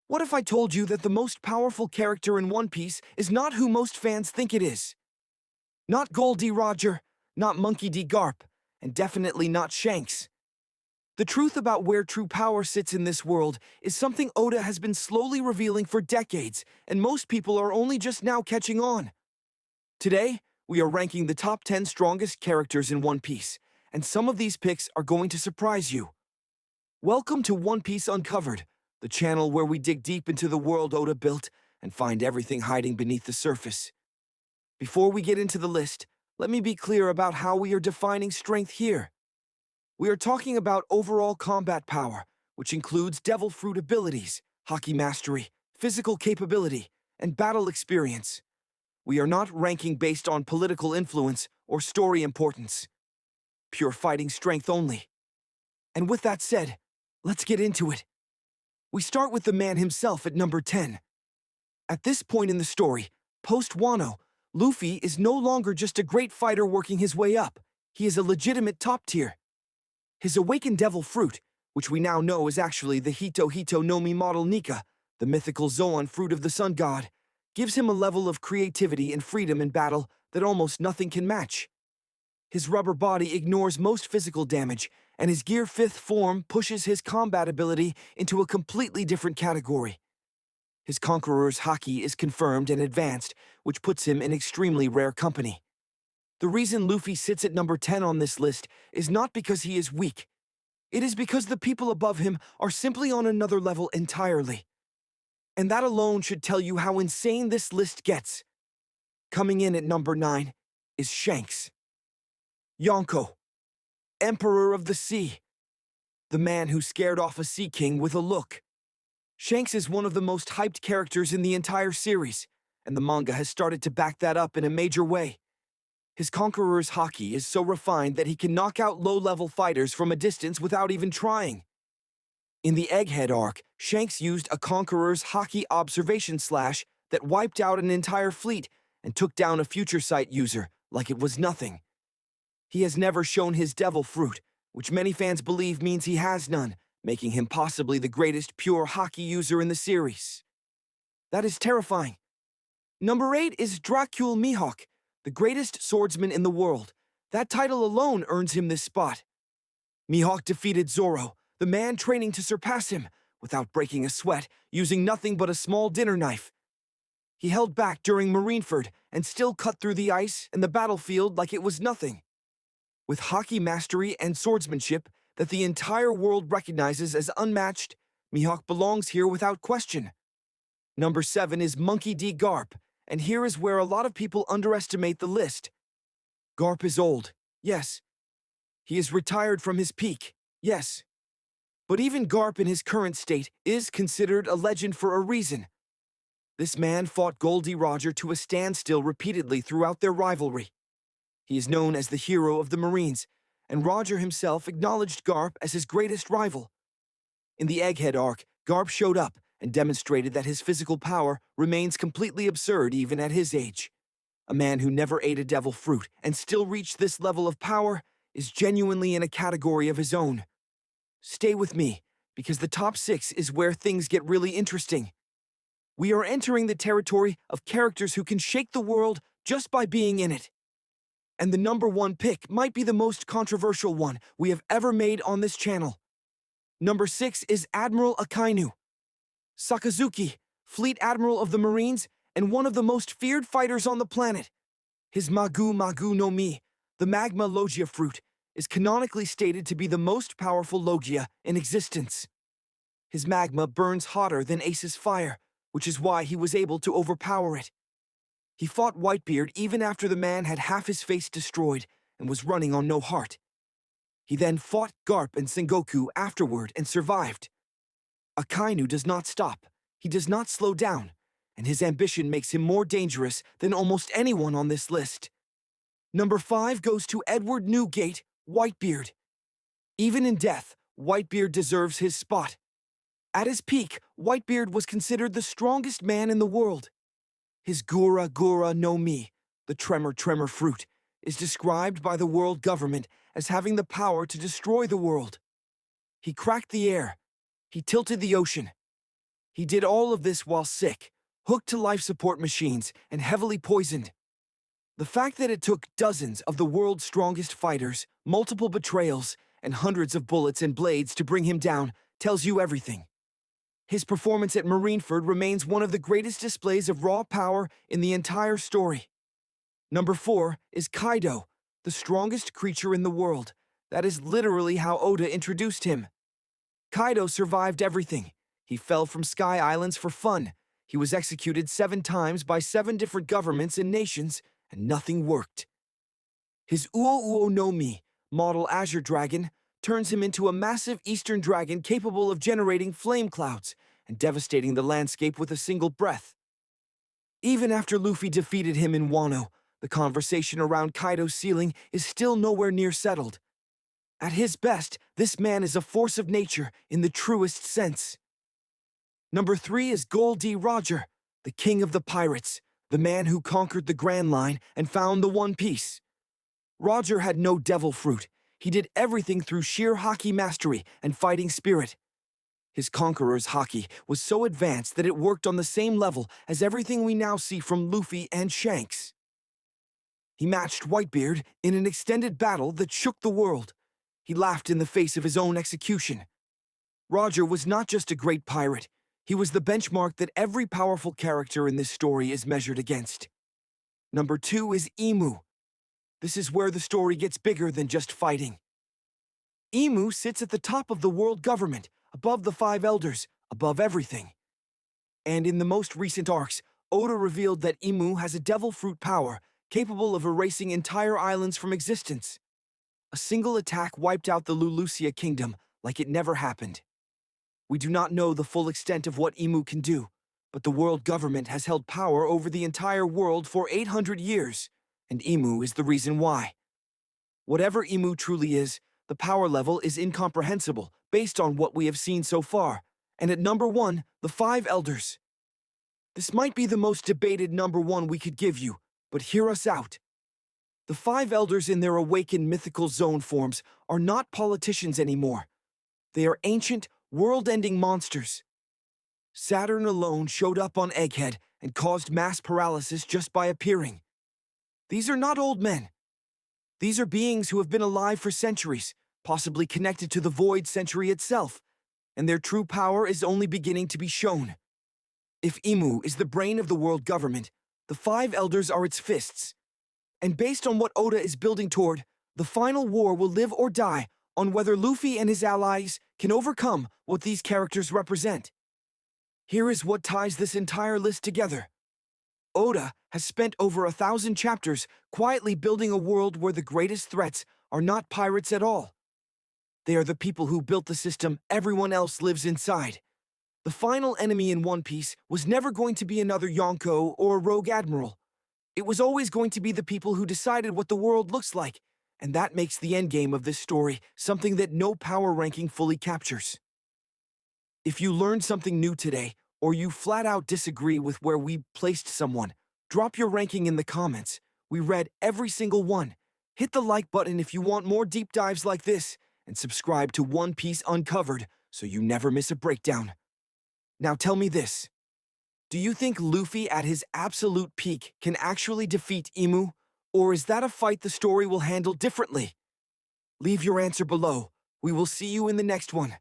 What if I told you that the most powerful character in One Piece is not who most fans think it is? Not Goldie Roger, not Monkey D. Garp, and definitely not Shanks. The truth about where true power sits in this world is something Oda has been slowly revealing for decades, and most people are only just now catching on. Today, we are ranking the top 10 strongest characters in One Piece, and some of these picks are going to surprise you. Welcome to One Piece Uncovered, the channel where we dig deep into the world Oda built and find everything hiding beneath the surface. Before we get into the list, let me be clear about how we are defining strength here. We are talking about overall combat power, which includes Devil Fruit abilities, Haki mastery, physical capability, and battle experience. We are not ranking based on political influence or story importance. Pure fighting strength only. And with that said, let's get into it. We start with the man himself at number 10. At this point in the story, post-Wano, Luffy is no longer just a great fighter working his way up. He is a legitimate top tier. His awakened devil fruit, which we now know is actually the Hito Hito no Mi model Nika, the mythical Zoan fruit of the sun god, gives him a level of creativity and freedom in battle that almost nothing can match. His rubber body ignores most physical damage, and his Gear 5th form pushes his combat ability into a completely different category. His Conqueror's Haki is confirmed and advanced, which puts him in extremely rare company. The reason Luffy sits at number 10 on this list is not because he is weak. It is because the people above him are simply on another level entirely. And that alone should tell you how insane this list gets. Coming in at number 9 is Shanks. Yonko, Emperor of the Sea. The man who scared off a Sea King with a look. Shanks is one of the most hyped characters in the entire series, and the manga has started to back that up in a major way. His Conqueror's Haki is so refined that he can knock out low-level fighters from a distance without even trying. In the Egghead arc, Shanks used a Conqueror's Haki observation slash that wiped out an entire fleet and took down a Future Sight user like it was nothing. He has never shown his devil fruit, which many fans believe means he has none, making him possibly the greatest pure Haki user in the series. That is terrifying. Number 8 is Dracul Mihawk, the greatest swordsman in the world. That title alone earns him this spot. Mihawk defeated Zoro, the man training to surpass him, without breaking a sweat, using nothing but a small dinner knife. He held back during Marineford and still cut through the ice and the battlefield like it was nothing. With Haki mastery and swordsmanship that the entire world recognizes as unmatched, Mihawk belongs here without question. Number 7 is Monkey D. Garp, and here is where a lot of people underestimate the list. Garp is old, yes. He is retired from his peak, yes. But even Garp in his current state is considered a legend for a reason. This man fought Goldie Roger to a standstill repeatedly throughout their rivalry. He is known as the hero of the Marines, and Roger himself acknowledged Garp as his greatest rival. In the Egghead arc, Garp showed up and demonstrated that his physical power remains completely absurd even at his age. A man who never ate a devil fruit and still reached this level of power is genuinely in a category of his own. Stay with me, because the top 6 is where things get really interesting. We are entering the territory of characters who can shake the world just by being in it. And the number 1 pick might be the most controversial one we have ever made on this channel. Number 6 is Admiral Akainu. Sakazuki, Fleet Admiral of the Marines, and one of the most feared fighters on the planet. His Magu Magu no Mi, the Magma Logia fruit, is canonically stated to be the most powerful Logia in existence. His magma burns hotter than Ace's fire, which is why he was able to overpower it. He fought Whitebeard even after the man had half his face destroyed and was running on no heart. He then fought Garp and Sengoku afterward and survived. Akainu does not stop, he does not slow down, and his ambition makes him more dangerous than almost anyone on this list. Number 5 goes to Edward Newgate, Whitebeard. Even in death, Whitebeard deserves his spot. At his peak, Whitebeard was considered the strongest man in the world. His Gura Gura no Mi, the Tremor Tremor fruit, is described by the world government as having the power to destroy the world. He cracked the air. He tilted the ocean. He did all of this while sick, hooked to life support machines, and heavily poisoned. The fact that it took dozens of the world's strongest fighters, multiple betrayals, and hundreds of bullets and blades to bring him down tells you everything. His performance at Marineford remains one of the greatest displays of raw power in the entire story. Number 4 is Kaido, the strongest creature in the world. That is literally how Oda introduced him. Kaido survived everything. He fell from Sky Islands for fun. He was executed 7 times by 7 different governments and nations, and nothing worked. His Uo Uo no Mi, model Azure Dragon, turns him into a massive eastern dragon capable of generating flame clouds and devastating the landscape with a single breath. Even after Luffy defeated him in Wano, the conversation around Kaido's ceiling is still nowhere near settled. At his best, this man is a force of nature in the truest sense. Number 3 is Gol D. Roger, the king of the pirates, the man who conquered the Grand Line and found the One Piece. Roger had no devil fruit. He did everything through sheer Haki mastery and fighting spirit. His conqueror's Haki was so advanced that it worked on the same level as everything we now see from Luffy and Shanks. He matched Whitebeard in an extended battle that shook the world. He laughed in the face of his own execution. Roger was not just a great pirate. He was the benchmark that every powerful character in this story is measured against. Number 2 is Imu. This is where the story gets bigger than just fighting. Imu sits at the top of the world government, above the 5 elders, above everything. And in the most recent arcs, Oda revealed that Imu has a devil fruit power capable of erasing entire islands from existence. A single attack wiped out the Lulusia kingdom like it never happened. We do not know the full extent of what Imu can do, but the world government has held power over the entire world for 800 years, and Imu is the reason why. Whatever Imu truly is, the power level is incomprehensible based on what we have seen so far, and at number 1, the 5 elders. This might be the most debated number 1 we could give you, but hear us out. The 5 elders in their awakened mythical zone forms are not politicians anymore. They are ancient, world-ending monsters. Saturn alone showed up on Egghead and caused mass paralysis just by appearing. These are not old men. These are beings who have been alive for centuries, possibly connected to the Void Century itself, and their true power is only beginning to be shown. If Imu is the brain of the world government, the 5 elders are its fists. And based on what Oda is building toward, the final war will live or die on whether Luffy and his allies can overcome what these characters represent. Here is what ties this entire list together. Oda has spent over 1,000 chapters quietly building a world where the greatest threats are not pirates at all. They are the people who built the system everyone else lives inside. The final enemy in One Piece was never going to be another Yonko or a rogue admiral. It was always going to be the people who decided what the world looks like, and that makes the endgame of this story something that no power ranking fully captures. If you learned something new today, or you flat out disagree with where we placed someone, drop your ranking in the comments. We read every single one. Hit the like button if you want more deep dives like this, and subscribe to One Piece Uncovered so you never miss a breakdown. Now tell me this. Do you think Luffy at his absolute peak can actually defeat Imu, or is that a fight the story will handle differently? Leave your answer below. We will see you in the next one.